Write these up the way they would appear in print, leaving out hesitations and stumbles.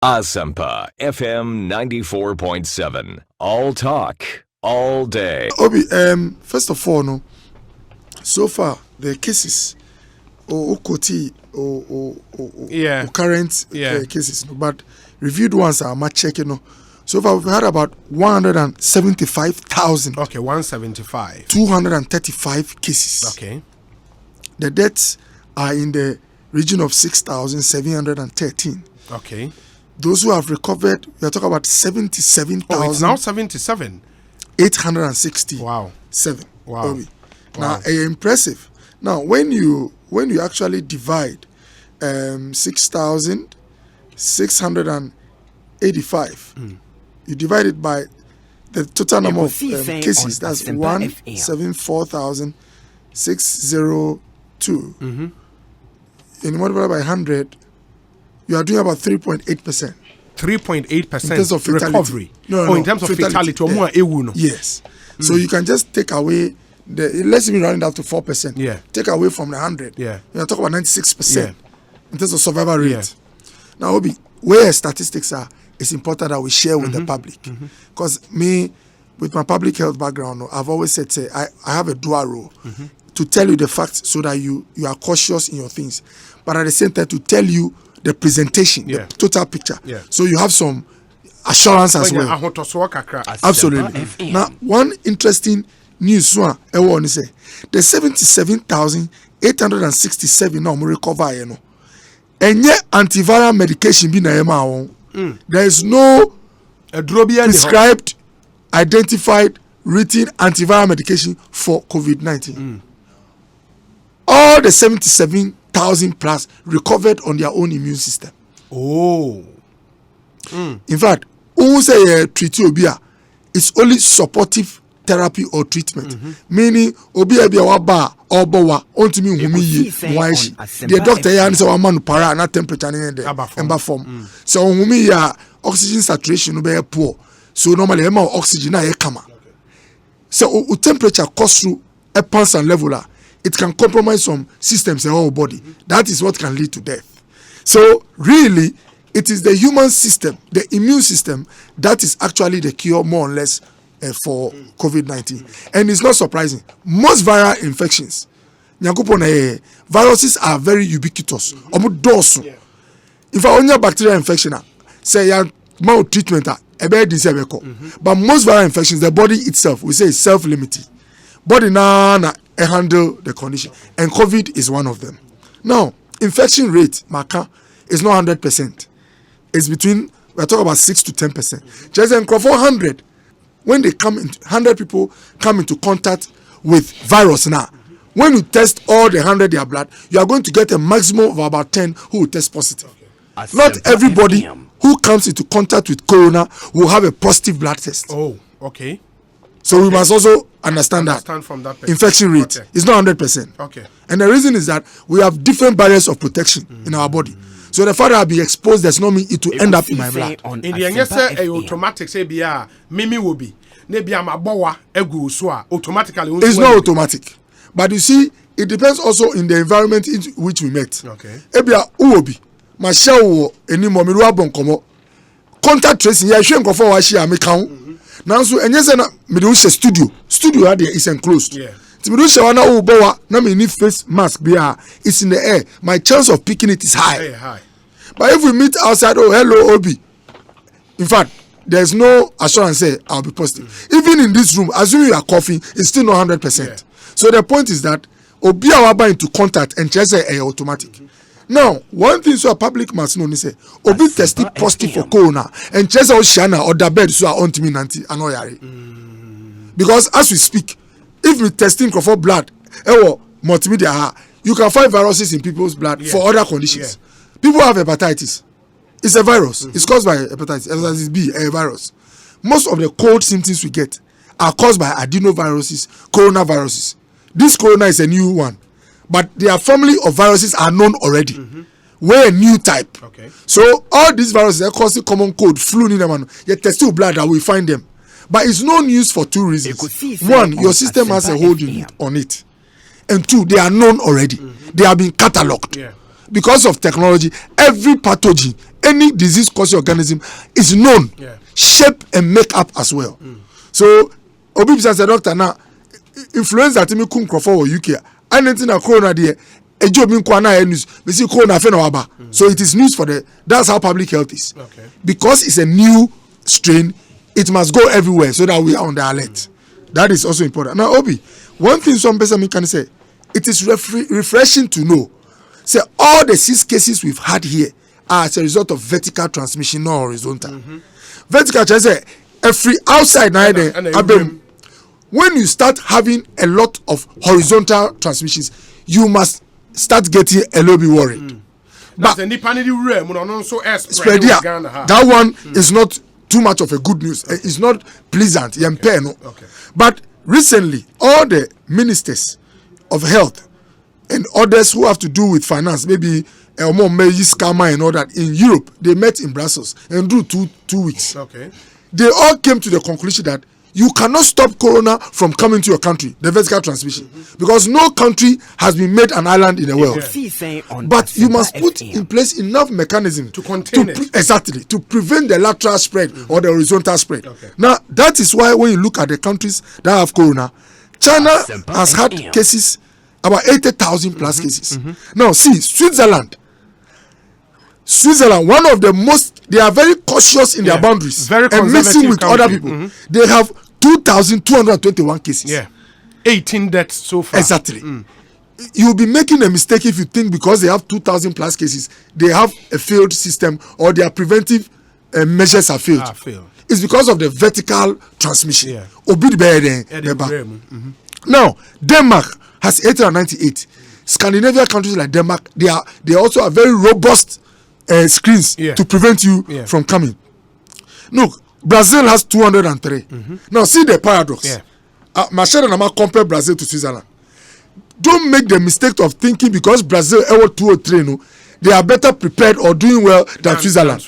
Asampa FM 94.7. All talk, all day. Obi, first of all, no. So far, the cases, or current cases, no, but reviewed ones are much checking. No. So far, we've had about 175,000. Okay, 175. 235 cases. Okay. The deaths are in the region of 6,713. Okay. Those who have recovered, we are talking about 77,000. Oh, it's now 77. 860. Wow. 7. Wow. Now, impressive. Now, when you actually divide 6,685, you divide it by the total number of cases. That's 174,602. And multiplied by 100, you are doing about 3.8%. 3.8% in terms of recovery. No, in terms of fatality. Yes. So you can just take away let's even round it up to 4%. Yeah. Take away from the 100. Yeah. You are talking about 96% in terms of survival rate. Yeah. Now, Obi, where statistics are, it's important that we share with the public. Because me, with my public health background, I've always said, I have a dual role to tell you the facts so that you are cautious in your things, but at the same time to tell you the presentation, the total picture. Yeah. So you have some assurance as well. Absolutely. Now, one interesting news the 77,867 now recover, you know. And yet antiviral medication be na there is no prescribed, identified, written antiviral medication for COVID-19. All the 77,000 plus recovered on their own immune system. Oh. In fact, who say treat obia, it's only supportive therapy or treatment. Meaning obia bia waba or bowa ontimi humi yi waishi. The doctor ya nse wa manu para na temperature ni de emba form. So humi ya oxygen saturation no be poor. So normally ema oxygen na ye kama. So temperature cost through a constant level, it can compromise some systems in our body. That is what can lead to death. So really, it is the human system, the immune system, that is actually the cure more or less for COVID-19. And it's not surprising. Most viral infections, viruses are very ubiquitous. If I only bacterial infection, say maltreatment, but most viral infections, the body itself, we say is self-limiting. Body na handle the condition, and COVID is one of them. Now, infection rate, is not 100%. It's between, we're talking about 6 to 10%. Just in 400, when they come in, 100 people come into contact with virus now. When you test all the 100 their blood, you are going to get a maximum of about 10 who will test positive. Not everybody who comes into contact with corona will have a positive blood test. Oh, okay. So we must also understand that from that infection rate is not 100%. Okay. And the reason is that we have different barriers of protection in our body. So the fact that I be exposed does not mean it will end up in my blood. In the end, say automatic say be mimi will be. Maybe I'm a boa egu so automatically. It's not automatic. But you see, it depends also in the environment in which we met. Okay. Ebia uobi. Ma share any momiru abonkomo. Contact tracing ya hwe nkofo wa hia mekan. Nanso enye se na me do she studio had is enclosed. Yeah. Ti me do she wana ubowa na me need face mask bia it's in the air. My chance of picking it is high. Very high. But if we meet outside, oh hello Obi. In fact, there's no assurance say I'll be positive. Even in this room, assuming you are coughing, it's still not 100%. Yeah. So the point is that Obi awaba into contact and just say automatic. Now, one thing so a public must know is say Obi tested positive for corona and just Oshana or the bed so on to me nanti anoyari. Because as we speak, if we testing for blood, multimedia, you can find viruses in people's blood for other conditions. Yeah. People have hepatitis. It's a virus. It's caused by hepatitis. Hepatitis B, a virus. Most of the cold symptoms we get are caused by adenoviruses, coronaviruses. This corona is a new one. But their family of viruses are known already. We're a new type. Okay. So all these viruses are causing common cold, flu, you test your blood and we find them. But it's no news for two reasons. One, your system has a hold on it. And two, they are known already. They have been catalogued. Yeah. because of technology, every pathogen, any disease causing organism is known, shape and make up as well. So obi bisa say doctor na influenza timi kun crofo for UK anything na corona there ejo bi nkwa na news we see corona fe na waba. So it is news for that's how public health is. Because it's a new strain, it must go everywhere so that we are on the alert. That is also important. Now Obi, one thing some person can say, it is refreshing to know say all the 6 cases we've had here are as a result of vertical transmission, not horizontal. Vertical transmission, every outside now, when you start having a lot of horizontal transmissions, you must start getting a little bit worried. But spread here, that one is not too much of a good news. It's not pleasant. But recently, all the ministers of health and others who have to do with finance, maybe Scammer and all that, in Europe, they met in Brussels and do two weeks. They all came to the conclusion that you cannot stop corona from coming to your country, the vertical transmission, because no country has been made an island in the world. But you must put in place enough mechanism to contain it. Exactly, to prevent the lateral spread or the horizontal spread. Now, that is why when you look at the countries that have corona, China has had cases, about 80,000 plus cases. Now, see, Switzerland, one of the most, they are very cautious in their boundaries and mixing with other people. They have 2,221 cases. 18 deaths so far. Exactly. You'll be making a mistake if you think because they have 2,000 plus cases, they have a failed system or their preventive measures have failed. It's because of the vertical transmission. Now, Denmark has 898. Scandinavian countries like Denmark, they also have very robust screens to prevent you from coming. Look, Brazil has 203. Now see the paradox. Machel and Ama compare Brazil to Switzerland. Don't make the mistake of thinking because Brazil ever 203, no, they are better prepared or doing well than Switzerland.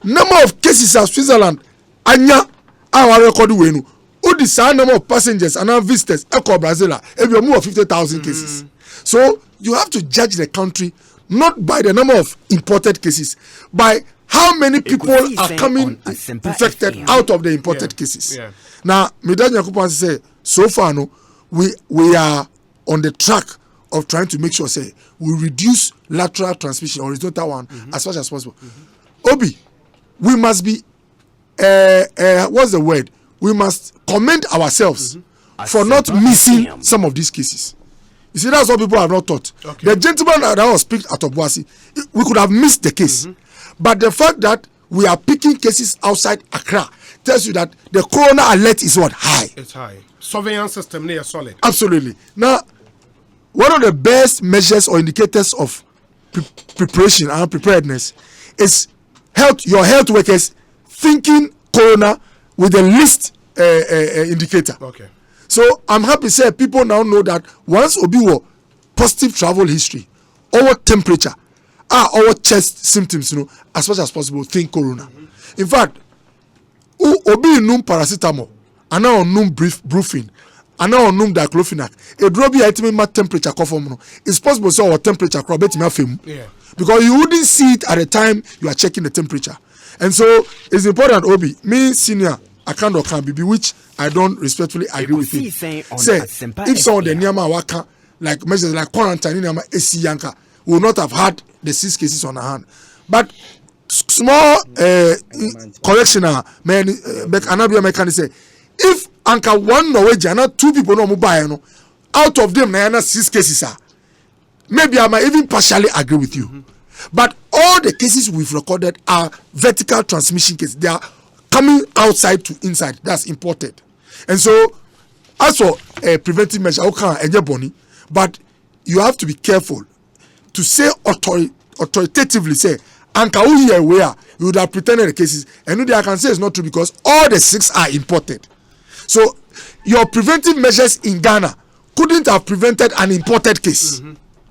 Number of cases of Switzerland, anya our record we no. The same number of passengers and now visitors echo Brazil, every more 50,000 cases. So you have to judge the country not by the number of imported cases, by how many people are coming infected out of the imported cases. Now, Medanya Kupan say, so far, no, we are on the track of trying to make sure, say, we reduce lateral transmission, horizontal one, as much as possible. Obi, we must be, what's the word? We must commend ourselves for not missing some of these cases. You see, that's what people have not thought. The gentleman that was picked at Obuasi, we could have missed the case. But the fact that we are picking cases outside Accra tells you that the corona alert is what? High. It's high. Surveillance system near solid. Absolutely. Now, one of the best measures or indicators of preparation and preparedness is your health workers thinking corona with the least indicator. So I'm happy to say people now know that once Obi were positive travel history, our temperature, our chest symptoms, as much as possible, think corona. In fact, Obi num paracetamol, and now num brufen, and now num diclofenac. A drop your ultimate temperature conform. It's possible so our temperature because you wouldn't see it at the time you are checking the temperature. And so it's important, Obi, me senior. I can be which I don't respectfully agree with him. Say, if some of the Niyama Waka, like measures like quarantine, Niyama AC Yanka, will not have had the 6 cases on our hand. But small correction, man, Anabia Mekani say, if Anka 1 Norwegian, 2 people no mobile, out of them, 6 cases, maybe I might even partially agree with you. But all the cases we've recorded are vertical transmission cases. They are coming outside to inside. That's imported. And so, as for preventive measure, but you have to be careful to say authoritatively say, Anka here where you would have pretended the cases, and I can say it's not true because all the 6 are imported. So your preventive measures in Ghana couldn't have prevented an imported case.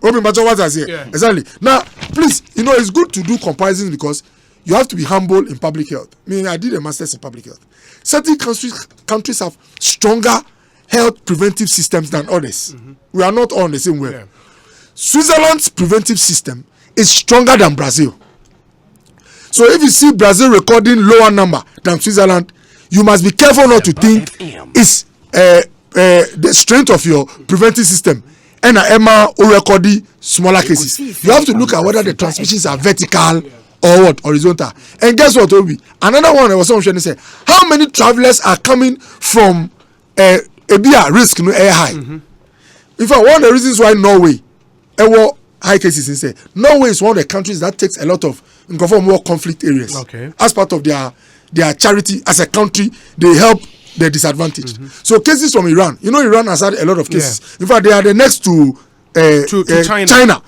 Exactly. Now, please, it's good to do comparisons because you have to be humble in public health. I did a master's in public health. Certain countries have stronger health preventive systems than others. We are not all on the same way. Switzerland's preventive system is stronger than Brazil. So if you see Brazil recording lower number than Switzerland, you must be careful not to think it's the strength of your preventive system and Emma or recording smaller cases. You have to look at whether the transmissions are vertical or what, horizontal. And guess what, Obi? Another one I was saying, say, how many travelers are coming from a risk no air high? In fact, one of the reasons why Norway high cases in say Norway is one of the countries that takes a lot of more conflict areas. As part of their charity as a country, they help the disadvantaged. So cases from Iran, Iran has had a lot of cases. In fact, they are the next to China.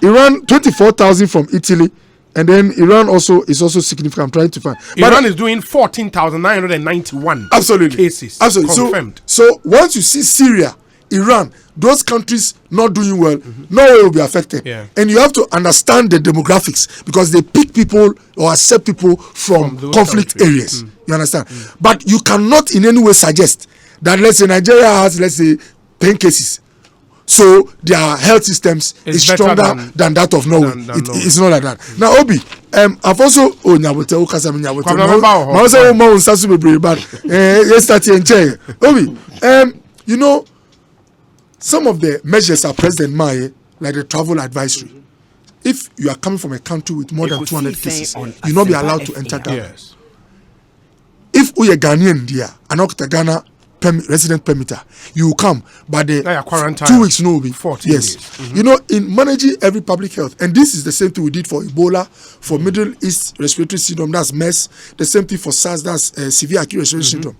Iran 24,000 from Italy, and then Iran is also significant. I'm trying to find. Iran is doing 14,991 cases. Absolutely. Confirmed. So once you see Syria, Iran, those countries not doing well, Norway will be affected. And you have to understand the demographics because they pick people or accept people from conflict areas. You understand? But you cannot in any way suggest that, let's say, Nigeria has, let's say, 10 cases. So their health systems is stronger than that of Norway. It's not like that. Now, Obi, I've also Obi, some of the measures are President Maye, like the travel advisory. If you are coming from a country with more than 200 cases, you'll not be allowed to enter Ghana. If we are Ghanaian there, and Ghana resident permitter, you will come, but the 2 weeks no will be 14 days. In managing every public health, and this is the same thing we did for Ebola, for Middle East respiratory syndrome, that's MERS, the same thing for SARS, that's severe acute respiratory syndrome.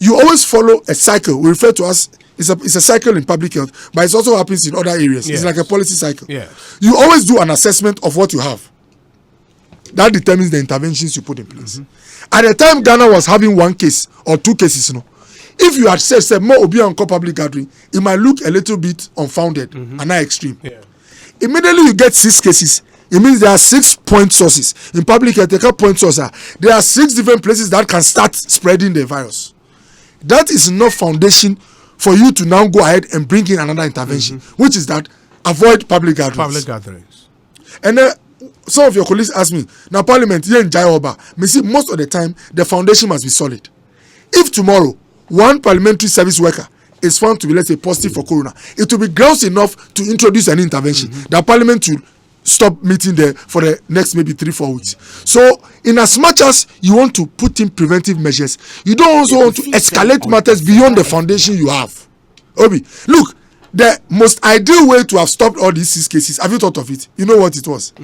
You always follow a cycle. We refer to as it's a cycle in public health, but it also happens in other areas. It's like a policy cycle. You always do an assessment of what you have. That determines the interventions you put in place. At the time Ghana was having 1 case or 2 cases, if you had said more obi on public gathering, it might look a little bit unfounded and not extreme. Immediately you get 6 cases, it means there are 6 point sources. In public health, take a point source. There are 6 different places that can start spreading the virus. That is enough foundation for you to now go ahead and bring in another intervention, which is that avoid public gatherings. And some of your colleagues ask me, now Parliament, here in Jaioba, most of the time, the foundation must be solid. If tomorrow, one parliamentary service worker is found to be, let's say, positive for corona, it will be grounds enough to introduce an intervention that Parliament will stop meeting there for the next maybe 3-4 weeks. So, in as much as you want to put in preventive measures, you don't also want to escalate matters beyond the foundation you have. Obi, look, the most ideal way to have stopped all these 6 cases, have you thought of it? You know what it was?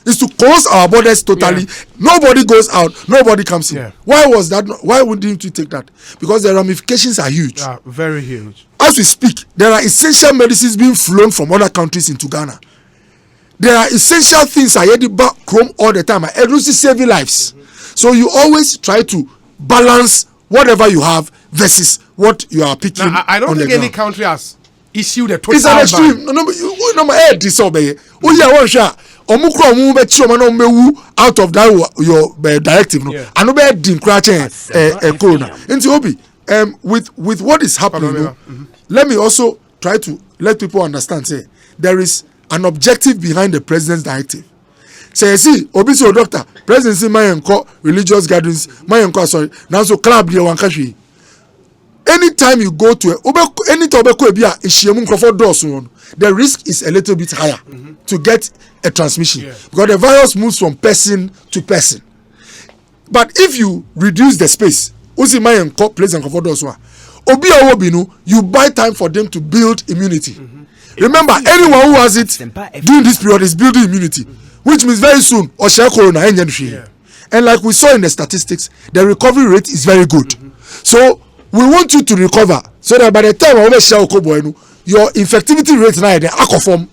Is to close our borders totally. Nobody goes out, nobody comes in. Why was that? Why wouldn't you take that? Because the ramifications are huge. Very huge. As we speak, there are essential medicines being flown from other countries into Ghana. There are essential things I hear back home all the time. I save lives. So you always try to balance whatever you have versus what you are picking. Now, I don't think any country has issued a total it's an extreme. Out of that your directive. With what is happening, let me also try to let people understand. Say there is an objective behind the president's directive. Say, see, obisi doctor, presidency mayenko religious gatherings, mayenko sorry, now so club here one country. Anytime you go to the risk is a little bit higher to get a transmission because the virus moves from person to person. But if you reduce the space, you buy time for them to build immunity. Remember, anyone who has it during this period is building immunity, which means very soon, corona. And like we saw in the statistics, the recovery rate is very good. So we want you to recover so that by the time your infectivity rate now is aquaform.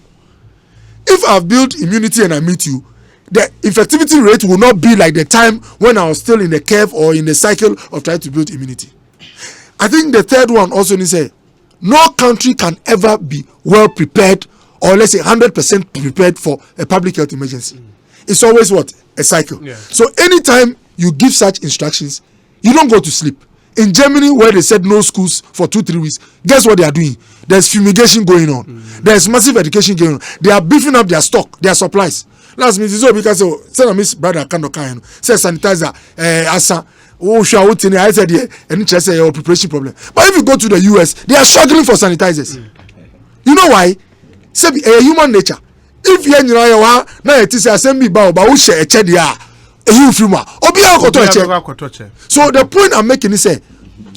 If I've built immunity and I meet you, the infectivity rate will not be like the time when I was still in the curve or in the cycle of trying to build immunity. I think the third one also needs to say, no country can ever be well prepared or let's say 100% prepared for a public health emergency. It's always what? A cycle. So anytime you give such instructions, you don't go to sleep. In Germany, where they said no schools for 2-3 weeks, guess what they are doing? There's fumigation going on. There's massive education going on. They are beefing up their stock, their supplies. Last minute, so because say Miss brother kind of say sanitizer, asa. I said and just say preparation problem. But if you go to the US, they are struggling for sanitizers. You know why? Say human nature. If you know now it is assembly ba who share a check there. So the point I'm making is say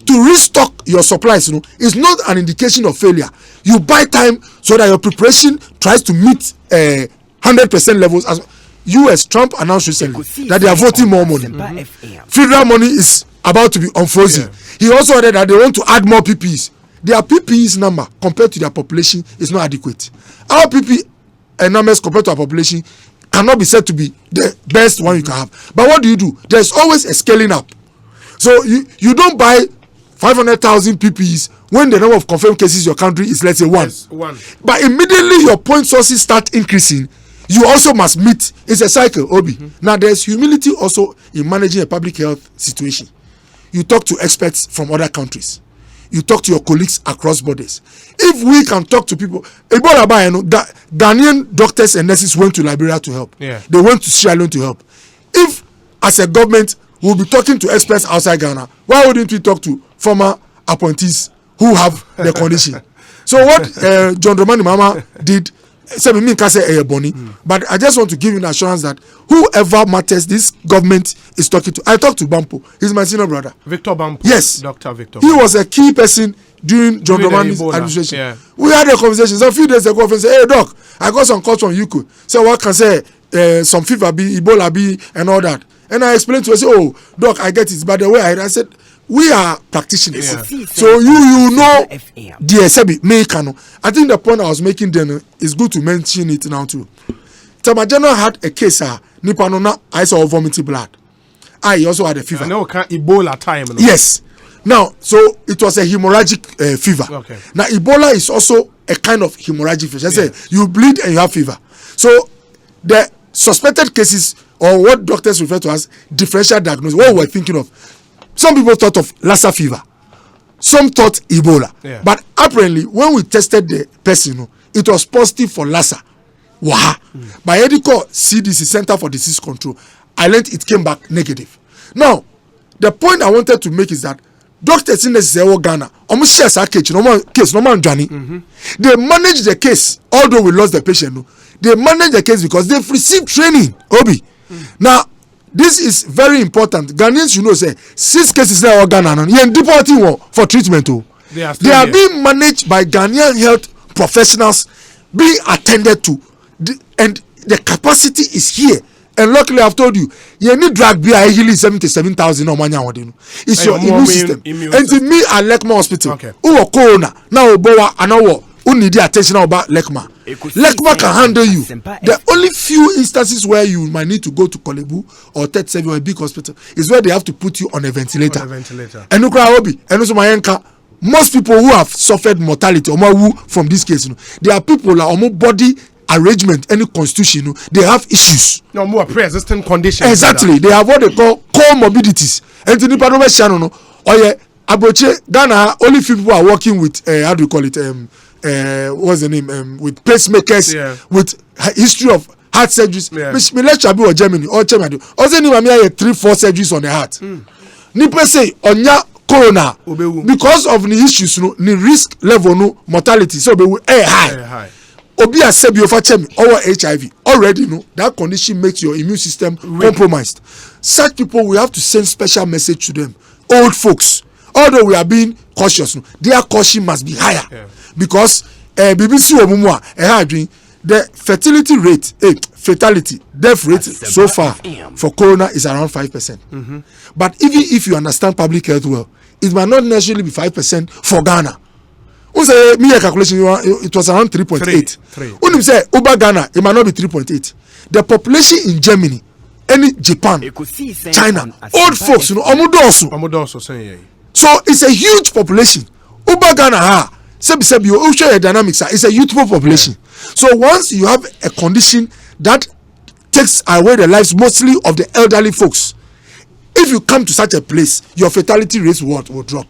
to restock your supplies, is not an indication of failure. You buy time so that your preparation tries to meet 100% levels. As US Trump announced recently that they are voting more money. Federal money is about to be unfrozen. He also added that they want to add more PPEs. Their PPEs number compared to their population is not adequate. Our PPE numbers compared to our population cannot be said to be the best one you can have. But what do? There's always a scaling up. So you don't buy 500,000 PPEs when the number of confirmed cases in your country is, let's say, one. But immediately your point sources start increasing, you also must meet. It's a cycle, Obi. Now there's humility also in managing a public health situation. You talk to experts from other countries. You talk to your colleagues across borders. If we can talk to people, Ghanaian doctors and nurses went to Liberia to help. They went to Sierra Leone to help. If, as a government, we'll be talking to experts outside Ghana, why wouldn't we talk to former appointees who have the condition? So what John Dramani Mahama did, but I just want to give you an assurance that whoever matters this government is talking to. I talked to Bampo. He's my senior brother. Victor Bampo. Yes. Dr. Victor. He was a key person during John Dramani's administration. We had a conversation a few days ago and said, hey doc, I got some calls from UK. So what can say some fever be, Ebola be and all that. And I explained to her, say, oh doc, I get it. But the way I said, we are practitioners. So you know the SB Mekano. I think the point I was making then is good to mention it now too. Tamajano had a case Nipanona I saw vomiting blood. I also had a fever. I know Ebola time. Yes. Now, so it was a hemorrhagic fever. Okay. Now Ebola is also a kind of hemorrhagic fever. I say you bleed and you have fever. So the suspected cases, or what doctors refer to as differential diagnosis, what we're thinking of. Some people thought of Lassa fever. Some thought Ebola. But apparently, when we tested the person, it was positive for Lassa. Wow. By Edico CDC, Center for Disease Control, I learned it came back negative. Now, the point I wanted to make is that doctors in the Ghana, almost shares our case, they manage the case, although we lost the patient. They manage the case because they've received training. Obi. Now, this is very important. Ghanaians, you know, say 6 cases now in Ghana. You're deporting for treatment. They are being managed by Ghanaian health professionals, being attended to, and the capacity is here. And luckily, I've told you, you need drug be easily 77,000 or money. It's your immune system. And to me, at Lekma Hospital, corona now Obowa and who need the attention about Lekma. Lekma can handle you. The only few instances where you might need to go to Kolebu or Tet Seven or a big hospital is where they have to put you on a ventilator. And most people who have suffered mortality or from this case, there are people like body arrangement, any constitution, they have issues. No more pre-existing conditions. Exactly. They have what they call comorbidities. And to the Padova Abroche Ghana, only few people are working with how do you call it? What's the name? With pacemakers, with history of heart surgeries. Me let Chabi or Germany or Germany. Also, ni mami have 3-4 surgeries on the heart. Nipe say onya corona because of the issues, the risk level, mortality. So be high. Obi asebi ofachem or HIV already that condition makes your immune system compromised. Such people, we have to send special message to them. Old folks, although we are being cautious, their caution must be higher because BBC Omumwa the fatality death rate so far for corona is around 5%. But even if you understand public health well, it might not necessarily be 5% for Ghana. Calculation, it was around 3.8. When say Uber Ghana, it might not be 3.8. The population in Germany, any Japan, China, old folks, so it's a huge population. Uber Ghana, dynamics, it's a youthful population. So once you have a condition that takes away the lives mostly of the elderly folks, if you come to such a place, your fatality rate will drop.